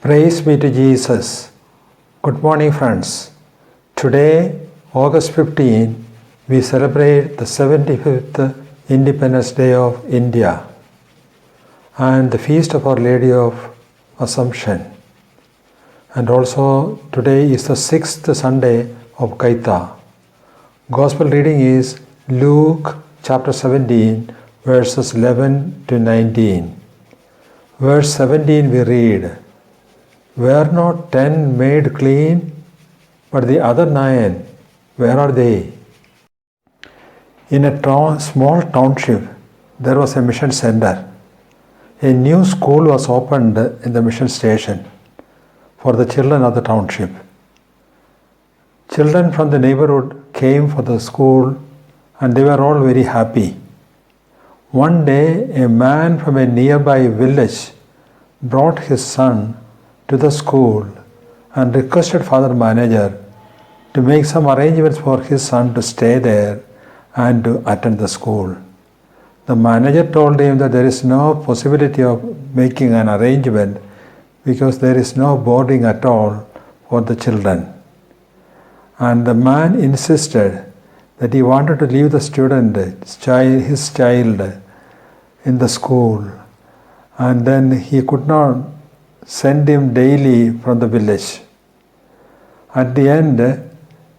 Praise be to Jesus. Good morning, friends. Today, August 15, we celebrate the 75th Independence Day of India and the feast of Our Lady of Assumption. And also, today is the 6th Sunday of Kaitha. Gospel reading is Luke chapter 17, verses 11 to 19. Verse 17 we read, "Were not 10 made clean? But the other 9, where are they?" In a small township, there was a mission center. A new school was opened in the mission station for the children of the township. Children from the neighborhood came for the school and they were all very happy. One day, a man from a nearby village brought his son to the school and requested Father Manager to make some arrangements for his son to stay there and to attend the school. The manager told him that there is no possibility of making an arrangement because there is no boarding at all for the children. And the man insisted that he wanted to leave the student, his child, in the school, and then he could not send him daily from the village. At the end,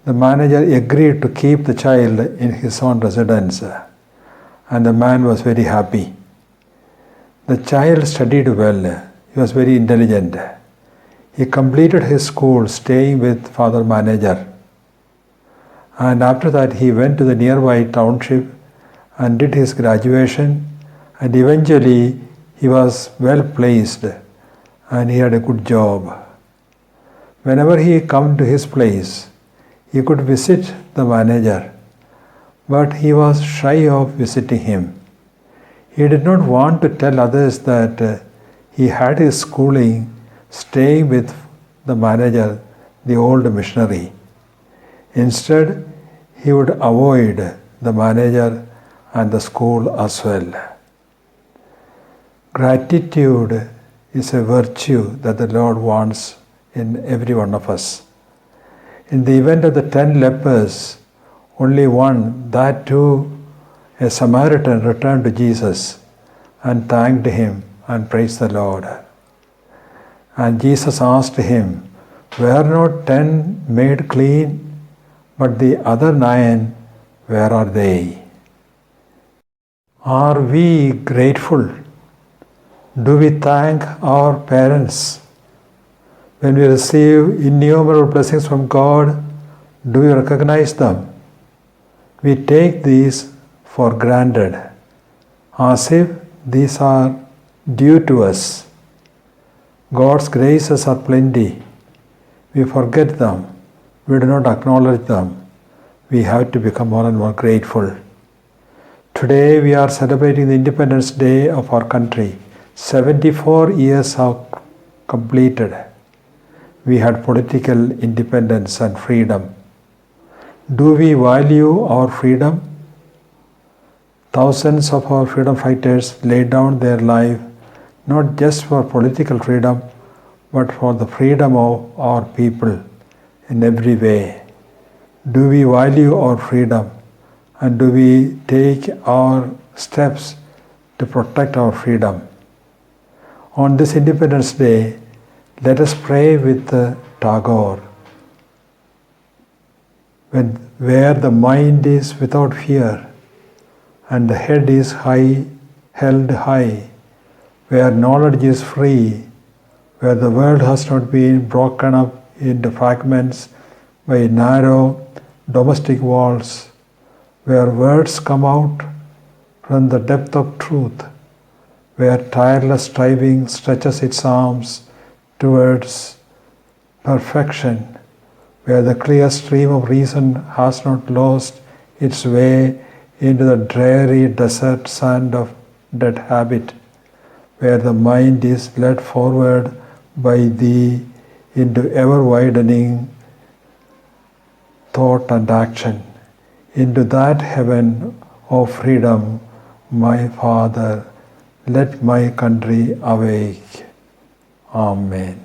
the manager agreed to keep the child in his own residence, and the man was very happy. The child studied well. He was very intelligent. He completed his school staying with Father Manager. And after that, he went to the nearby township and did his graduation, and eventually he was well placed and he had a good job. Whenever he came to his place, he could visit the manager, but he was shy of visiting him. He did not want to tell others that he had his schooling staying with the manager, the old missionary. Instead, he would avoid the manager and the school as well. Gratitude is a virtue that the Lord wants in every one of us. In the event of the 10 lepers, only one, that too a Samaritan, returned to Jesus and thanked him and praised the Lord. And Jesus asked him, "Were not 10 made clean? But the other 9, where are they?" Are we grateful? Do we thank our parents? When we receive innumerable blessings from God, do we recognize them? We take these for granted, as if these are due to us. God's graces are plenty. We forget them. We do not acknowledge them. We have to become more and more grateful. Today we are celebrating the Independence Day of our country. 74 years have completed. We had political independence and freedom. Do we value our freedom? Thousands of our freedom fighters laid down their life not just for political freedom, but for the freedom of our people in every way. Do we value our freedom, and do we take our steps to protect our freedom? On this Independence Day, let us pray with Tagore. Where the mind is without fear and the head is held high, where knowledge is free, where the world has not been broken up into fragments by narrow domestic walls, where words come out from the depth of truth, where tireless striving stretches its arms towards perfection, where the clear stream of reason has not lost its way into the dreary desert sand of dead habit, where the mind is led forward by thee into ever-widening thought and action, into that heaven of freedom, my Father, let my country awake. Amen.